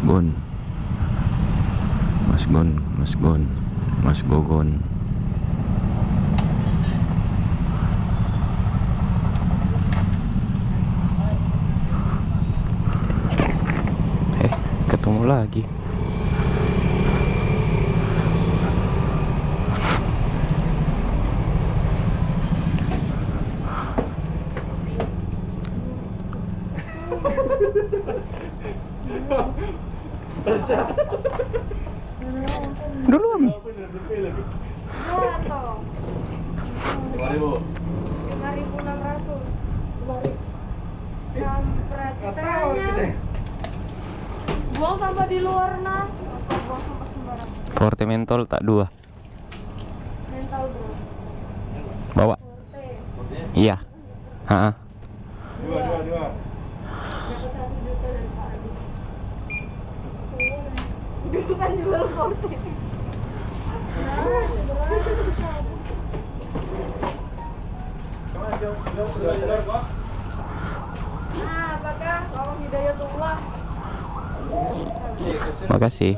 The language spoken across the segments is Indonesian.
Gon, Mas Gon, Mas Gon, Mas Gogon. Ketemu lagi. Duluan. 5.600. Kampret katanya. Buang sampah di luar nah. Buang sampah sembarang. Forte mentol tak 2. Mental bro. Bawa. Forte. Iya. Dua. Dapat 1 juta dari Pak Adi. Dulu kan jual Forte. Nah, apakah Lawang Hidayatullah? Makasih.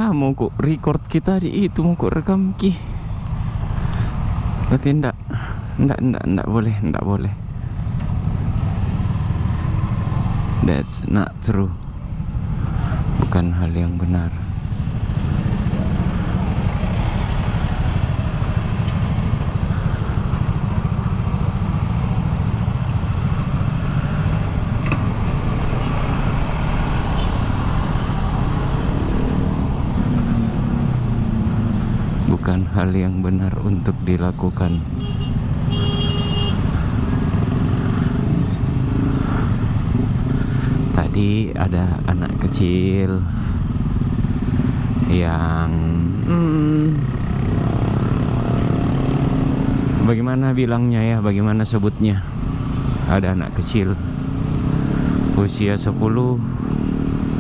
Mau kok record kita di itu, mau kok rekam ki. Berarti enggak boleh. That's not true. Bukan hal yang benar. Bukan hal yang benar untuk dilakukan. Tadi ada anak kecil yang bagaimana bilangnya ya, bagaimana sebutnya, ada anak kecil usia 10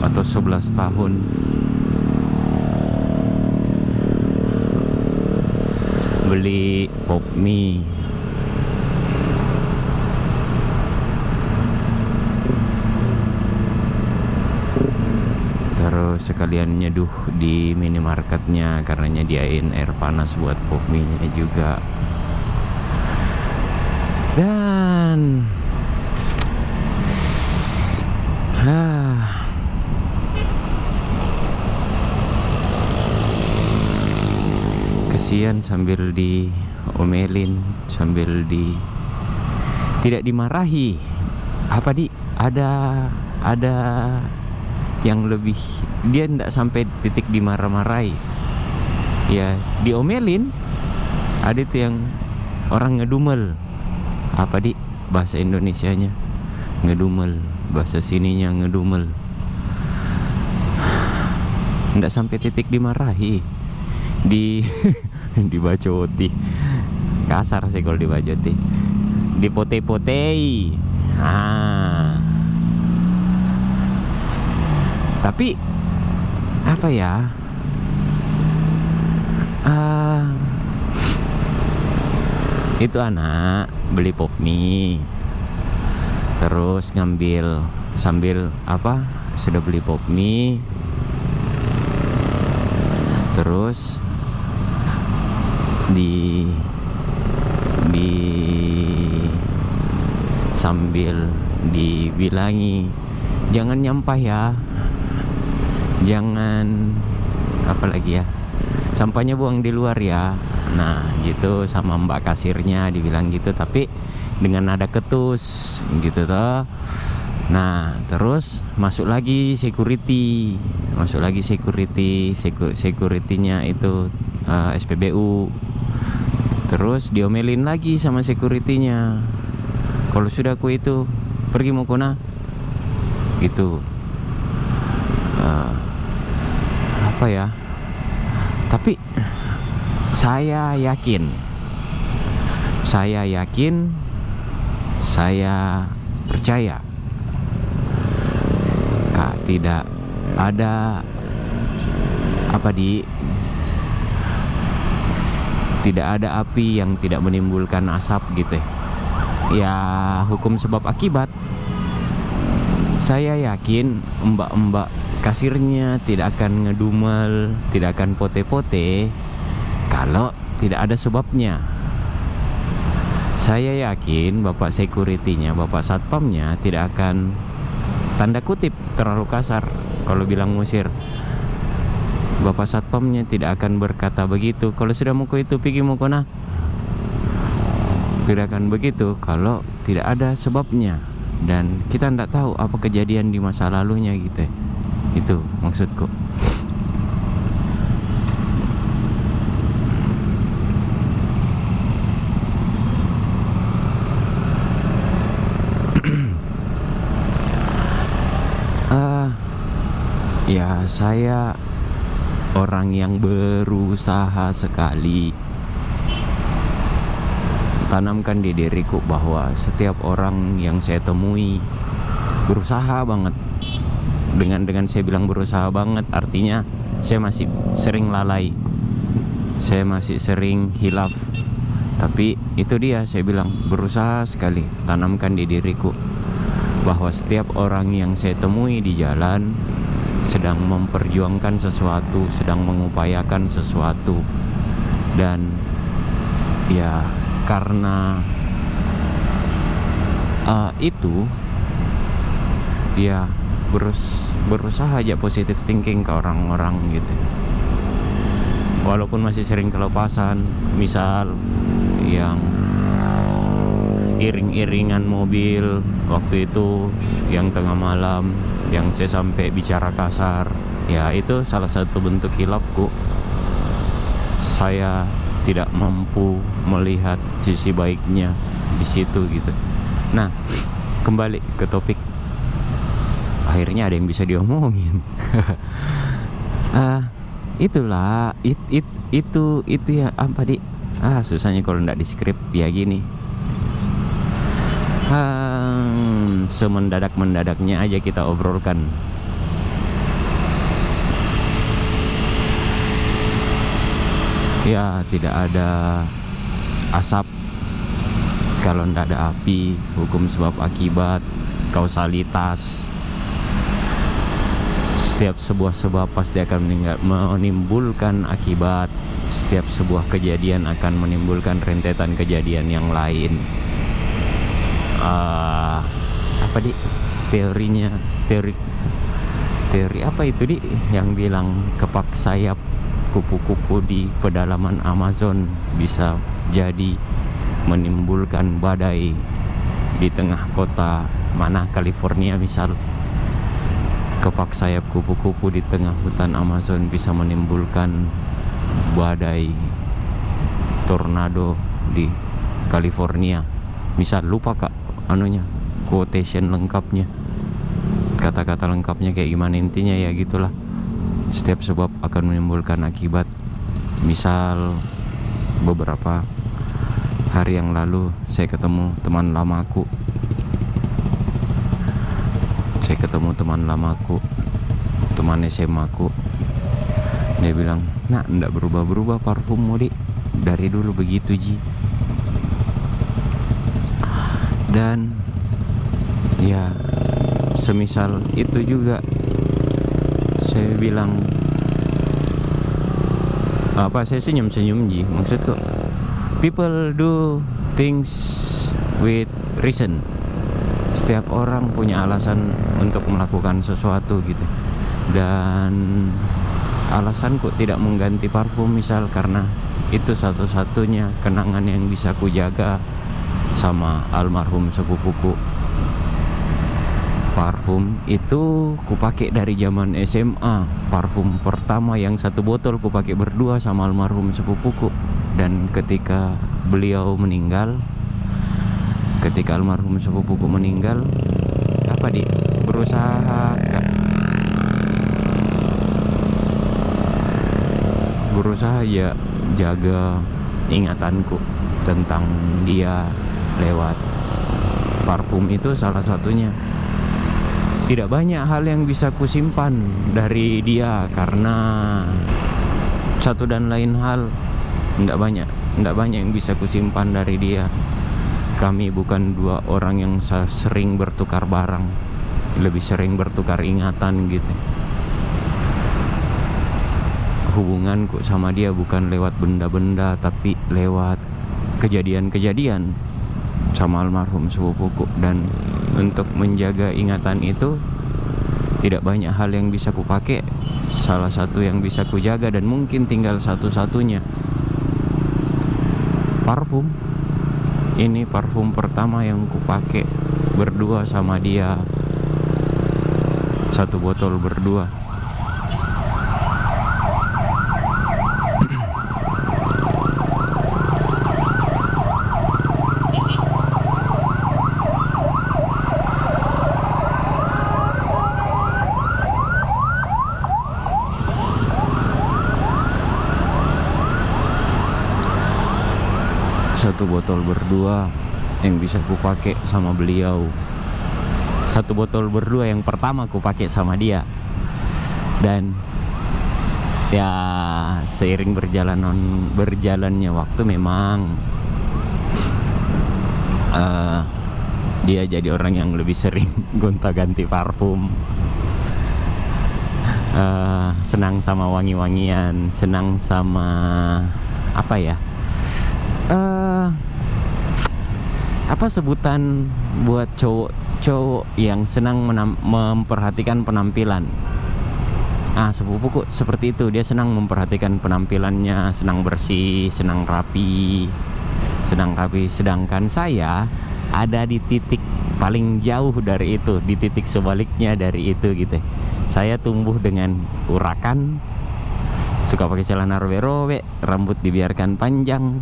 atau 11 tahun beli pop mie. Terus sekalian nyeduh di minimarketnya karena nyediain air panas buat pop mie-nya juga. Dan kesian, sambil diomelin, sambil tidak dimarahi. Apa ada yang lebih, dia tidak sampai titik dimarah-marahi ya, diomelin. Ada itu yang orang ngedumel, apa bahasa Indonesianya ngedumel, bahasa sininya ngedumel. Tidak sampai titik dimarahi, dibacoti, kasar sih kalau dibacoti, dipote-potei. Tapi apa ya, itu anak beli pop mie, terus ngambil sambil apa, sudah beli pop mie, terus sambil dibilangi jangan nyampah ya, jangan apa lagi ya, sampahnya buang di luar ya. Nah gitu sama mbak kasirnya dibilang gitu, tapi dengan nada ketus gitu toh. Nah terus masuk lagi securitynya itu SPBU. Terus diomelin lagi sama securitynya, kalau sudah aku itu pergi mau kona gitu. Apa ya, tapi saya yakin, saya percaya Kak, tidak ada tidak ada api yang tidak menimbulkan asap gitu ya. Hukum sebab akibat. Saya yakin mbak-mbak kasirnya tidak akan ngedumel, tidak akan pote-pote kalau tidak ada sebabnya. Saya yakin bapak securitynya, bapak satpamnya tidak akan tanda kutip terlalu kasar kalau bilang ngusir. Bapak satpamnya tidak akan berkata begitu kalau sudah mau itu pergi mau kona. Tidak akan begitu kalau tidak ada sebabnya, dan kita tidak tahu apa kejadian di masa lalunya gitu. Itu maksudku. Ya saya orang yang berusaha sekali tanamkan di diriku bahwa setiap orang yang saya temui berusaha banget. Dengan saya bilang berusaha banget, artinya saya masih sering lalai, saya masih sering hilaf. Tapi itu dia, saya bilang berusaha sekali tanamkan di diriku bahwa setiap orang yang saya temui di jalan sedang memperjuangkan sesuatu, sedang mengupayakan sesuatu. Dan ya karena itu ya berusaha aja positive thinking ke orang-orang gitu. Walaupun masih sering kelepasan, misal yang iring-iringan mobil waktu itu yang tengah malam, yang saya sampai bicara kasar, ya itu salah satu bentuk hilafku. Saya tidak mampu melihat sisi baiknya di situ gitu. Nah, kembali ke topik. Akhirnya ada yang bisa diomongin. Itulah itu ya apa di susahnya kalau nggak di skrip ya gini. Semendadak-mendadaknya aja kita obrolkan. Ya tidak ada asap kalau tidak ada api. Hukum sebab akibat, kausalitas. Setiap sebuah sebab pasti akan menimbulkan akibat. Setiap sebuah kejadian akan menimbulkan rentetan kejadian yang lain. Teori apa itu di yang bilang kepak sayap kupu-kupu di pedalaman Amazon bisa jadi menimbulkan badai di tengah kota mana California misal. Kepak sayap kupu-kupu di tengah hutan Amazon bisa menimbulkan badai tornado di California misal. Lupa kak quotation lengkapnya, kata-kata lengkapnya kayak gimana, intinya ya gitulah. Setiap sebab akan menimbulkan akibat. Misal beberapa hari yang lalu saya ketemu teman lamaku. Teman SMA ku. Dia bilang, "Nah, enggak berubah-berubah parfummu, Dik. Dari dulu begitu, Ji." Dan ya semisal itu juga saya bilang saya senyum-senyum, Ji. Maksudku people do things with reason. Setiap orang punya alasan untuk melakukan sesuatu gitu. Dan alasanku tidak mengganti parfum misal karena itu satu-satunya kenangan yang bisa kujaga sama almarhum sepupuku. Parfum itu kupakai dari zaman SMA. Parfum pertama yang 1 botol kupakai berdua sama almarhum sepupuku. Dan ketika beliau meninggal, ketika almarhum sepupuku meninggal, berusaha ya jaga ingatanku tentang dia lewat parfum itu salah satunya. Tidak banyak hal yang bisa kusimpan dari dia karena satu dan lain hal tidak banyak yang bisa kusimpan dari dia. Kami bukan 2 orang yang sering bertukar barang, lebih sering bertukar ingatan gitu. Hubunganku sama dia bukan lewat benda-benda, tapi lewat kejadian-kejadian sama almarhum sepupuku. Dan untuk menjaga ingatan itu tidak banyak hal yang bisa kupakai. Salah satu yang bisa kujaga dan mungkin tinggal satu-satunya parfum. Ini parfum pertama yang kupakai berdua sama dia, 1 botol berdua. Satu botol berdua yang bisa kupakai sama beliau. 1 botol berdua yang pertama kupakai sama dia. Dan ya seiring berjalannya waktu memang dia jadi orang yang lebih sering gonta-ganti parfum. Senang sama wangi-wangian, senang sama apa ya? Apa sebutan buat cowok yang senang memperhatikan penampilan? Sepupuku seperti itu. Dia senang memperhatikan penampilannya, senang bersih, senang rapi. Sedangkan saya ada di titik paling jauh dari itu, di titik sebaliknya dari itu gitu. Saya tumbuh dengan urakan, suka pakai celana robek-robek, rambut dibiarkan panjang.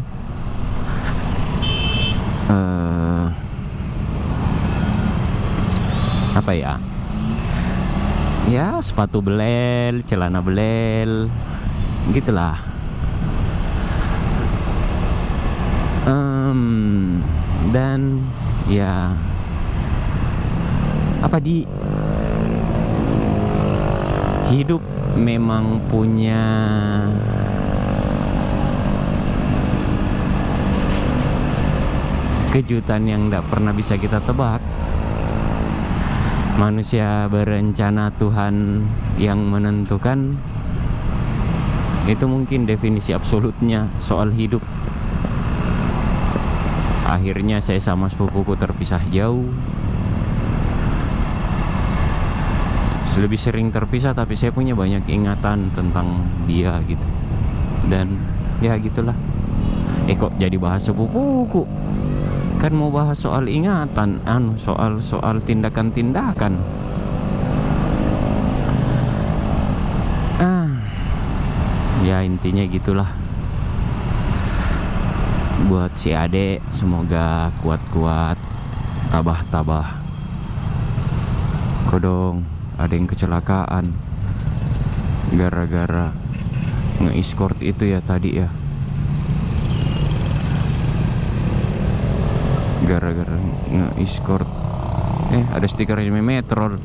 Apa ya? Ya sepatu belel, celana belel, gitulah. Dan ya hidup memang punya kejutan yang tidak pernah bisa kita tebak. Manusia berencana, Tuhan yang menentukan. Itu mungkin definisi absolutnya soal hidup. Akhirnya saya sama sepupuku terpisah jauh. Lebih sering terpisah, tapi saya punya banyak ingatan tentang dia gitu. Dan ya gitulah. Kok jadi bahas sepupuku? Kan mau bahas soal ingatan, soal tindakan-tindakan. Ya intinya gitulah. Buat si adek semoga kuat-kuat, tabah-tabah. Kodong ada yang kecelakaan gara-gara nge-escort itu ya tadi ya. Gara-gara nge-escort ada stiker Metrol.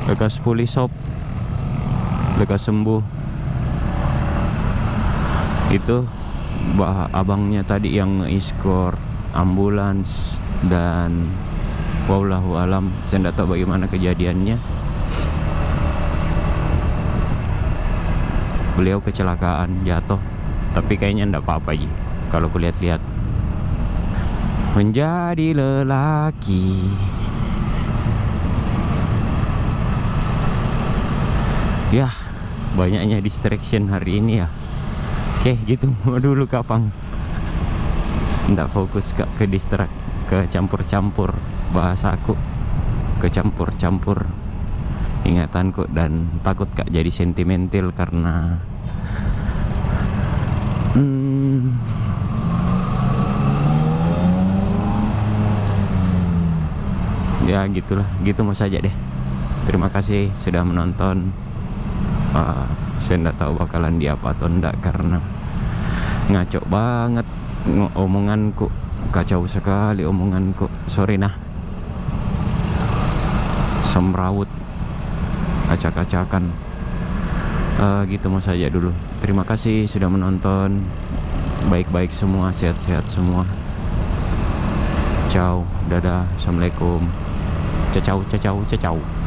Lekas pulih sob, lekas sembuh. Itu abangnya tadi yang nge-escort ambulans. Dan wallahu alam, saya tidak tahu bagaimana kejadiannya. Beliau kecelakaan, jatuh, tapi kayaknya enggak apa-apa kalau kulihat-lihat. menjadi lelaki. Ya, banyaknya distraction hari ini ya. Oke, gitu dulu Kapang. Nggak fokus Kak ke distrak, ke campur-campur bahasaku, ke campur-campur ingatanku, dan takut Kak jadi sentimental karena ya gitulah, gitu mau saja deh. Terima kasih sudah menonton. Saya nggak tahu bakalan di apa atau enggak karena ngaco banget omonganku, kacau sekali omonganku, sorry nah, semrawut, acak-acakan. Gitu mau saja dulu. Terima kasih sudah menonton. Baik-baik semua, sehat-sehat semua. Ciao, dadah, assalamualaikum. Ciao, ciao, ciao, ciao.